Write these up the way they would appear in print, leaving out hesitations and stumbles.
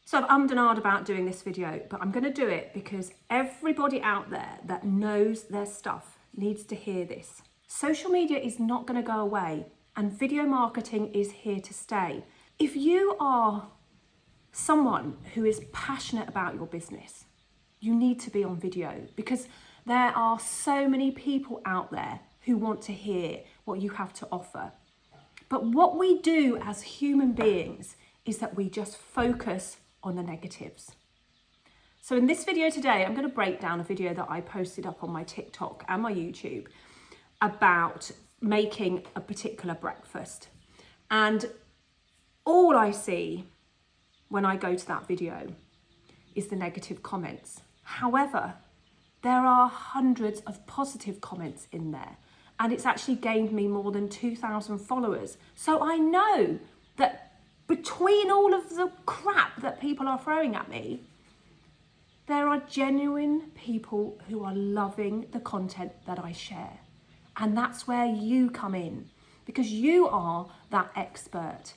So I've ummed and ahed about doing this video, but I'm going to do it because everybody out there that knows their stuff needs to hear this. Social media is not going to go away, and video marketing is here to stay. If you are someone who is passionate about your business, you need to be on video, because there are so many people out there who want to hear what you have to offer. But what we do as human beings is that we just focus on the negatives. So in this video today, I'm going to break down a video that I posted up on my TikTok and my YouTube about making a particular breakfast. And all I see when I go to that video is the negative comments. However, there are hundreds of positive comments in there, and it's actually gained me more than 2,000 followers. So I know that between all of the crap that people are throwing at me, there are genuine people who are loving the content that I share. And that's where you come in, because you are that expert.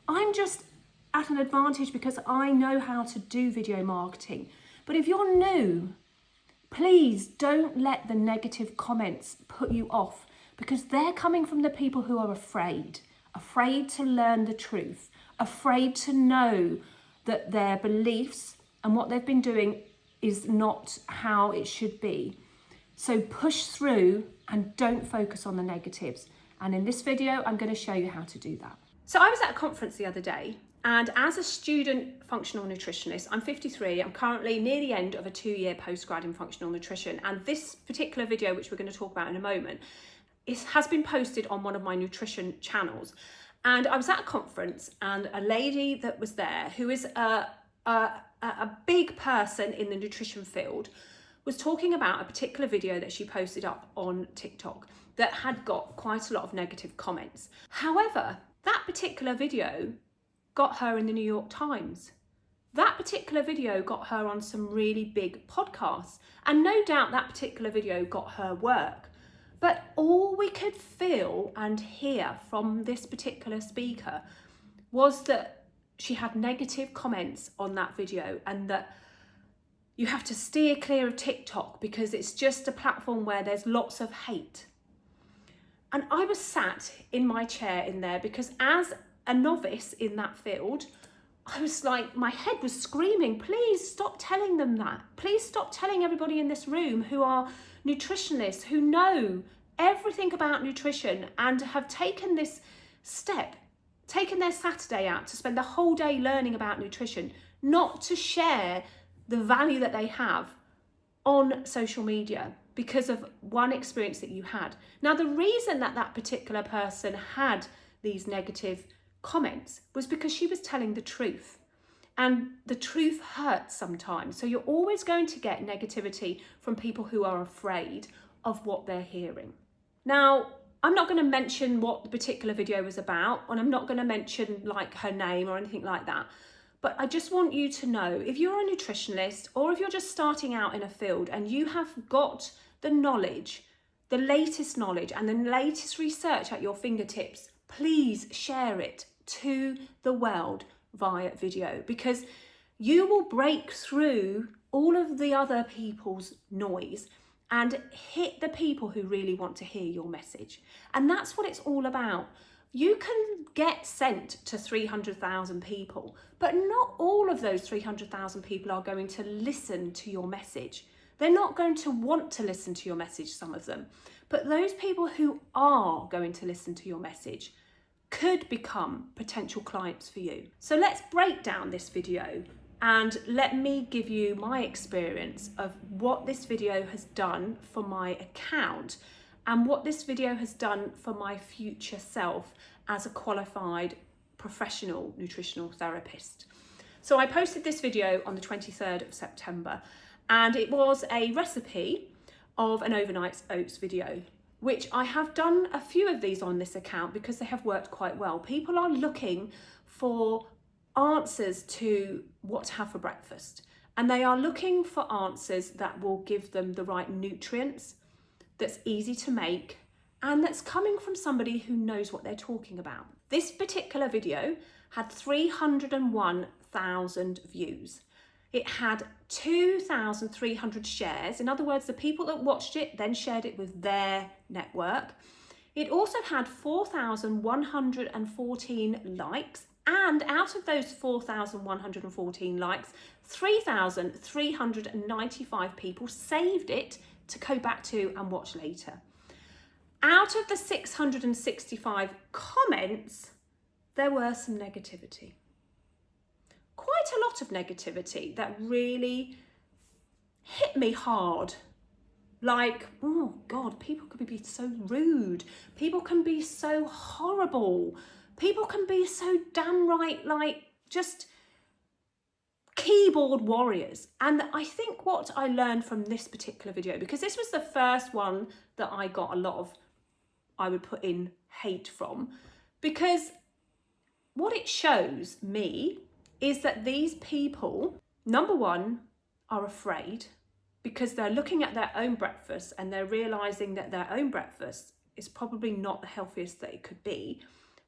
I'm just at an advantage because I know how to do video marketing. But if you're new, please don't let the negative comments put you off, because they're coming from the people who are afraid to learn the truth, afraid to know that their beliefs and what they've been doing is not how it should be. So push through and don't focus on the negatives. And in this video, I'm going to show you how to do that. So I was at a conference the other day, and as a student functional nutritionist, I'm 53, I'm currently near the end of a 2-year postgrad in functional nutrition. And this particular video, which we're going to talk about in a moment, has been posted on one of my nutrition channels. And I was at a conference, and a lady that was there, who is a big person in the nutrition field, was talking about a particular video that she posted up on TikTok that had got quite a lot of negative comments. However, that particular video got her in the New York Times. That particular video got her on some really big podcasts, and no doubt that particular video got her work. But all we could feel and hear from this particular speaker was that she had negative comments on that video, and that you have to steer clear of TikTok because it's just a platform where there's lots of hate. And I was sat in my chair in there because as a novice in that field, I was like, my head was screaming, please stop telling them that. Please stop telling everybody in this room who are nutritionists, who know everything about nutrition and have taken this step, taken their Saturday out to spend the whole day learning about nutrition, not to share the value that they have on social media because of one experience that you had. Now, the reason that that particular person had these negative comments was because she was telling the truth, and the truth hurts sometimes. So you're always going to get negativity from people who are afraid of what they're hearing. Now, I'm not going to mention what the particular video was about, and I'm not going to mention like her name or anything like that. But I just want you to know, if you're a nutritionist or if you're just starting out in a field and you have got the knowledge, the latest knowledge and the latest research at your fingertips, please share it to the world via video, because you will break through all of the other people's noise and hit the people who really want to hear your message. And that's what it's all about. You can get sent to 300,000 people, but not all of those 300,000 people are going to listen to your message. They're not going to want to listen to your message, some of them. But those people who are going to listen to your message could become potential clients for you. So let's break down this video and let me give you my experience of what this video has done for my account and what this video has done for my future self as a qualified professional nutritional therapist. So I posted this video on the 23rd of September, and it was a recipe of an overnight oats video, which I have done a few of these on this account because they have worked quite well. People are looking for answers to what to have for breakfast, and they are looking for answers that will give them the right nutrients, that's easy to make, and that's coming from somebody who knows what they're talking about. This particular video had 301 1,000 views. It had 2,300 shares. In other words, the people that watched it then shared it with their network. It also had 4,114 likes, and out of those 4,114 likes, 3,395 people saved it to go back to and watch later. Out of the 665 comments, there were some negativity. Quite a lot of negativity that really hit me hard. Like, oh God, people can be so rude. People can be so horrible. People can be so damn right, like, just keyboard warriors. And I think what I learned from this particular video, because this was the first one that I got a lot of, I would put in, hate from, because what it shows me is that these people, number one, are afraid because they're looking at their own breakfast and they're realizing that their own breakfast is probably not the healthiest that it could be.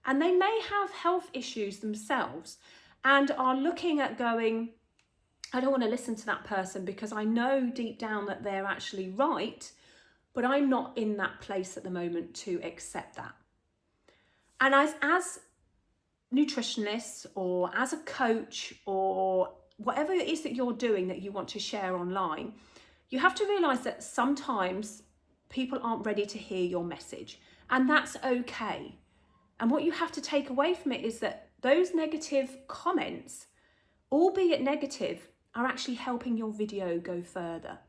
And they may have health issues themselves and are looking at going, I don't want to listen to that person because I know deep down that they're actually right, but I'm not in that place at the moment to accept that. And as nutritionists or as a coach or whatever it is that you're doing that you want to share online, you have to realize that sometimes people aren't ready to hear your message, and that's okay. And what you have to take away from it is that those negative comments, albeit negative, are actually helping your video go further.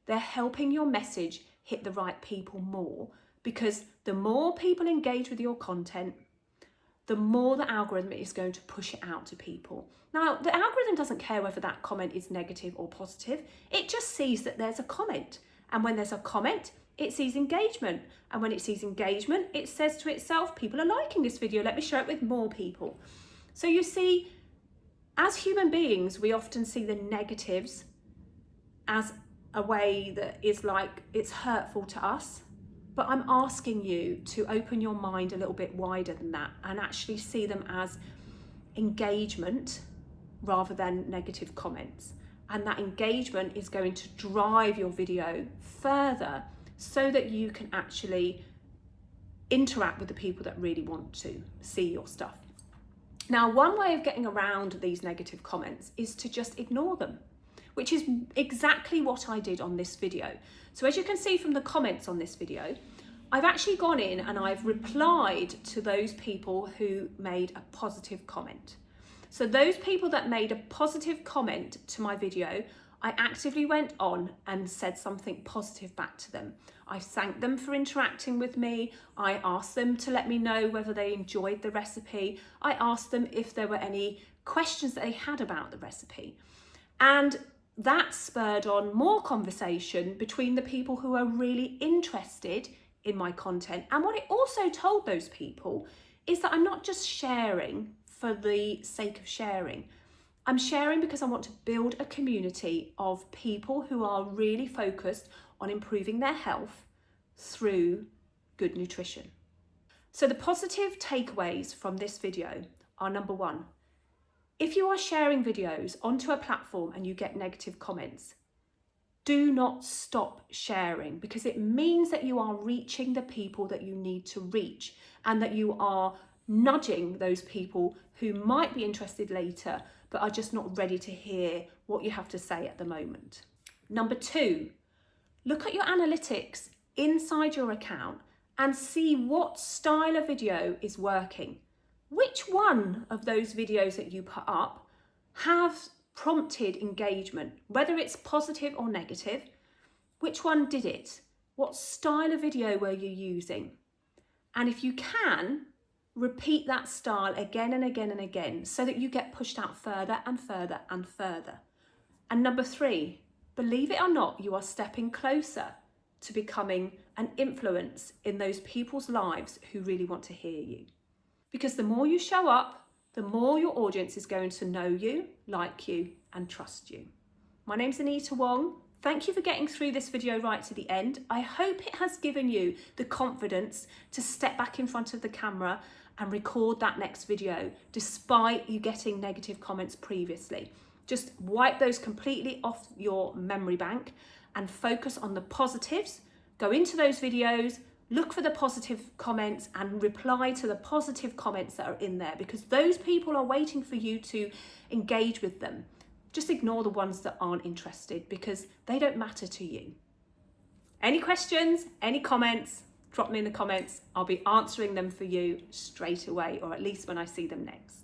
They're helping your message hit the right people more, because the more people engage with your content, the more the algorithm is going to push it out to people. Now, the algorithm doesn't care whether that comment is negative or positive. It just sees that there's a comment. And when there's a comment, it sees engagement. And when it sees engagement, it says to itself, people are liking this video, let me share it with more people. So you see, as human beings, we often see the negatives as a way that is like, it's hurtful to us. But I'm asking you to open your mind a little bit wider than that and actually see them as engagement rather than negative comments. And that engagement is going to drive your video further so that you can actually interact with the people that really want to see your stuff. Now, one way of getting around these negative comments is to just ignore them, which is exactly what I did on this video. So as you can see from the comments on this video, I've actually gone in and I've replied to those people who made a positive comment. So those people that made a positive comment to my video, I actively went on and said something positive back to them. I thanked them for interacting with me. I asked them to let me know whether they enjoyed the recipe. I asked them if there were any questions that they had about the recipe. And that spurred on more conversation between the people who are really interested in my content. And what it also told those people is that I'm not just sharing for the sake of sharing. I'm sharing because I want to build a community of people who are really focused on improving their health through good nutrition. So the positive takeaways from this video are: number one, if you are sharing videos onto a platform and you get negative comments, do not stop sharing, because it means that you are reaching the people that you need to reach and that you are nudging those people who might be interested later but are just not ready to hear what you have to say at the moment. Number two, look at your analytics inside your account and see what style of video is working. Which one of those videos that you put up have prompted engagement, whether it's positive or negative? Which one did it? What style of video were you using? And if you can, repeat that style again and again and again so that you get pushed out further and further and further. And number three, believe it or not, you are stepping closer to becoming an influence in those people's lives who really want to hear you. Because the more you show up, the more your audience is going to know you, like you, and trust you. My name's Anita Wong. Thank you for getting through this video right to the end. I hope it has given you the confidence to step back in front of the camera and record that next video despite you getting negative comments previously. Just wipe those completely off your memory bank and focus on the positives. Go into those videos, look for the positive comments and reply to the positive comments that are in there, because those people are waiting for you to engage with them. Just ignore the ones that aren't interested because they don't matter to you. Any questions, any comments, drop me in the comments. I'll be answering them for you straight away, or at least when I see them next.